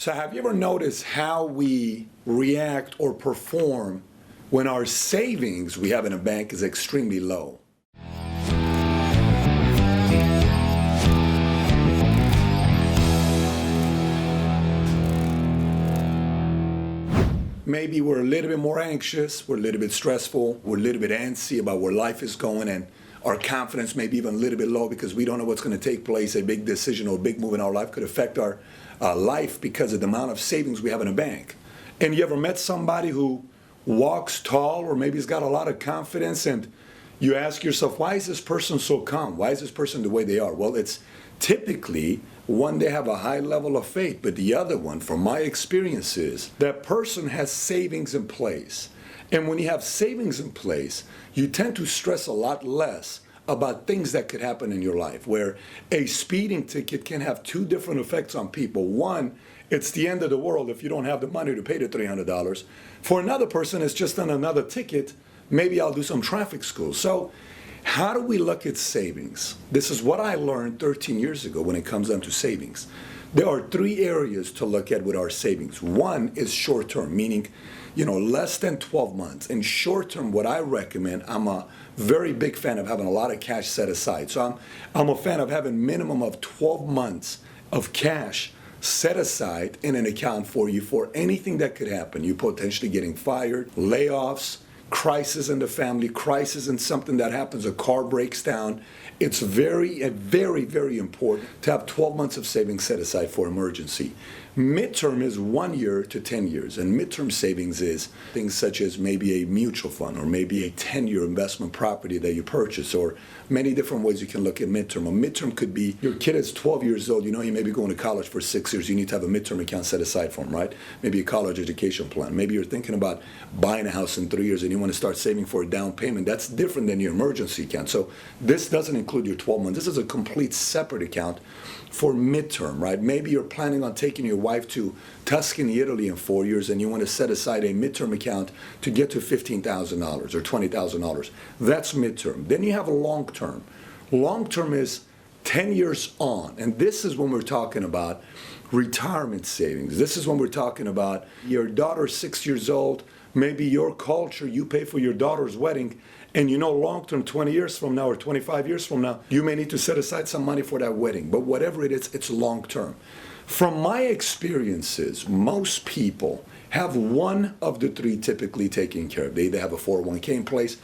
So have you ever noticed how we react or perform when our savings we have in a bank is extremely low? Maybe we're a little bit more anxious, we're a little bit stressful, we're a little bit antsy about where life is going, and our confidence may be even a little bit low because we don't know what's going to take place. A big decision or a big move in our life could affect our life because of the amount of savings we have in a bank. And you ever met somebody who walks tall or maybe has got a lot of confidence, and you ask yourself, why is this person so calm? Why is this person the way they are? Well, it's typically one, they have a high level of faith, but the other one, from my experience, is that person has savings in place. And when you have savings in place, you tend to stress a lot less about things that could happen in your life, where a speeding ticket can have two different effects on people. One, it's the end of the world if you don't have the money to pay the $300. For another person, it's just on another ticket. Maybe I'll do some traffic school. So how do we look at savings? This is what I learned 13 years ago when it comes down to savings. There are three areas to look at with our savings. One is short term, meaning, less than 12 months. In short term, what I recommend, I'm a very big fan of having a lot of cash set aside. So I'm a fan of having minimum of 12 months of cash set aside in an account for you for anything that could happen. You potentially getting fired, layoffs, crisis in the family, crisis in something that happens, a car breaks down. It's very, very, very important to have 12 months of savings set aside for emergency. Midterm is 1 year to 10 years, and midterm savings is things such as maybe a mutual fund or maybe a 10-year investment property that you purchase, or many different ways you can look at midterm. A midterm could be your kid is 12 years old, he may be going to college for 6 years, you need to have a midterm account set aside for him, right? Maybe a college education plan. Maybe you're thinking about buying a house in 3 years and you want to start saving for a down payment. That's different than your emergency account. So this doesn't include your 12 months. This is a complete separate account for midterm, right? Maybe you're planning on taking your wife to Tuscany, Italy in 4 years, and you want to set aside a midterm account to get to $15,000 or $20,000. That's midterm. Then you have a long term. Long term is 10 years on, and this is when we're talking about retirement savings. This is when we're talking about your daughter's 6 years old, maybe your culture, you pay for your daughter's wedding, and long-term, 20 years from now or 25 years from now, you may need to set aside some money for that wedding. But whatever it is, it's long-term. From my experiences, most people have one of the three typically taken care of. They either have a 401k in place,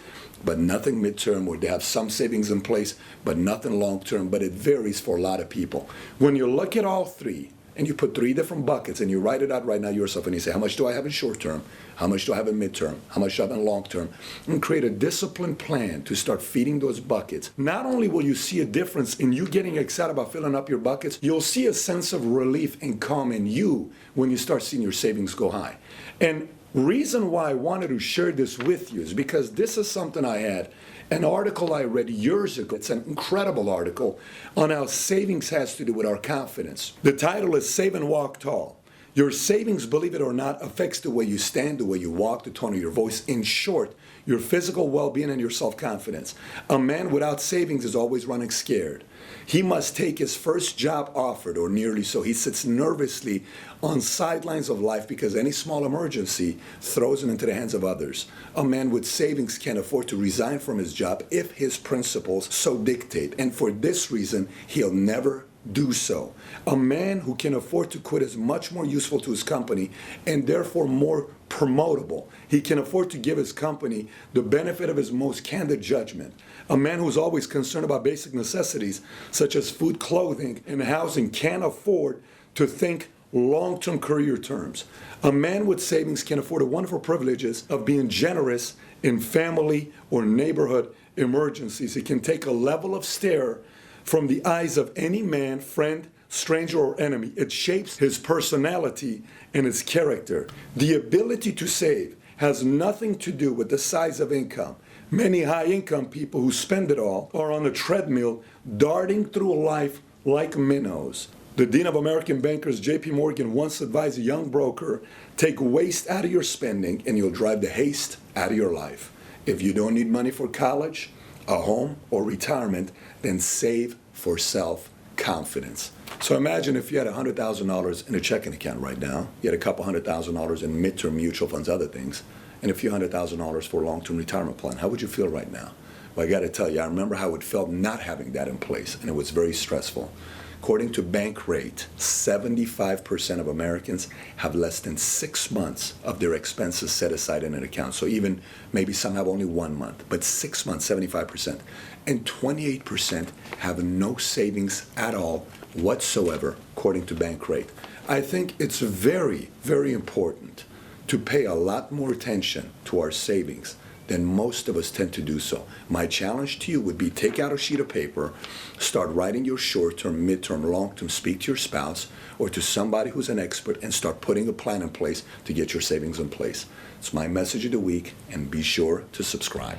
but nothing midterm, or they have some savings in place, but nothing long-term, but it varies for a lot of people. When you look at all three, and you put three different buckets and you write it out right now yourself, and you say, how much do I have in short term? How much do I have in midterm? How much do I have in long term? And create a disciplined plan to start feeding those buckets. Not only will you see a difference in you getting excited about filling up your buckets, you'll see a sense of relief and calm in you when you start seeing your savings go high. And reason why I wanted to share this with you is because this is something I had an article I read years ago. It's an incredible article on how savings has to do with our confidence. The title is Save and Walk Tall. Your savings, believe it or not, affects the way you stand, the way you walk, the tone of your voice. In short, your physical well-being and your self-confidence. A man without savings is always running scared. He must take his first job offered, or nearly so. He sits nervously on sidelines of life because any small emergency throws him into the hands of others. A man with savings can afford to resign from his job if his principles so dictate. And for this reason, he'll never do so. A man who can afford to quit is much more useful to his company and therefore more promotable. He can afford to give his company the benefit of his most candid judgment. A man who's always concerned about basic necessities such as food, clothing, and housing can afford to think long-term career terms. A man with savings can afford the wonderful privileges of being generous in family or neighborhood emergencies. He can take a level of stare from the eyes of any man, friend, stranger, or enemy. It shapes his personality and his character. The ability to save has nothing to do with the size of income. Many high-income people who spend it all are on a treadmill, darting through life like minnows. The Dean of American Bankers, J.P. Morgan, once advised a young broker, take waste out of your spending and you'll drive the haste out of your life. If you don't need money for college, a home, or retirement, then save for self confidence. So imagine if you had $100,000 in a checking account right now, you had a couple $100,000 in midterm mutual funds, other things, and a few $100,000 for a long-term retirement plan. How would you feel right now? Well, I got to tell you, I remember how it felt not having that in place, and it was very stressful. According to Bankrate, 75% of Americans have less than 6 months of their expenses set aside in an account. So even maybe some have only 1 month, but 6 months, 75%. And 28% have no savings at all whatsoever, according to Bankrate. I think it's very, very important to pay a lot more attention to our savings than most of us tend to do so. My challenge to you would be take out a sheet of paper, start writing your short-term, mid-term, long-term, speak to your spouse or to somebody who's an expert and start putting a plan in place to get your savings in place. It's my message of the week, and be sure to subscribe.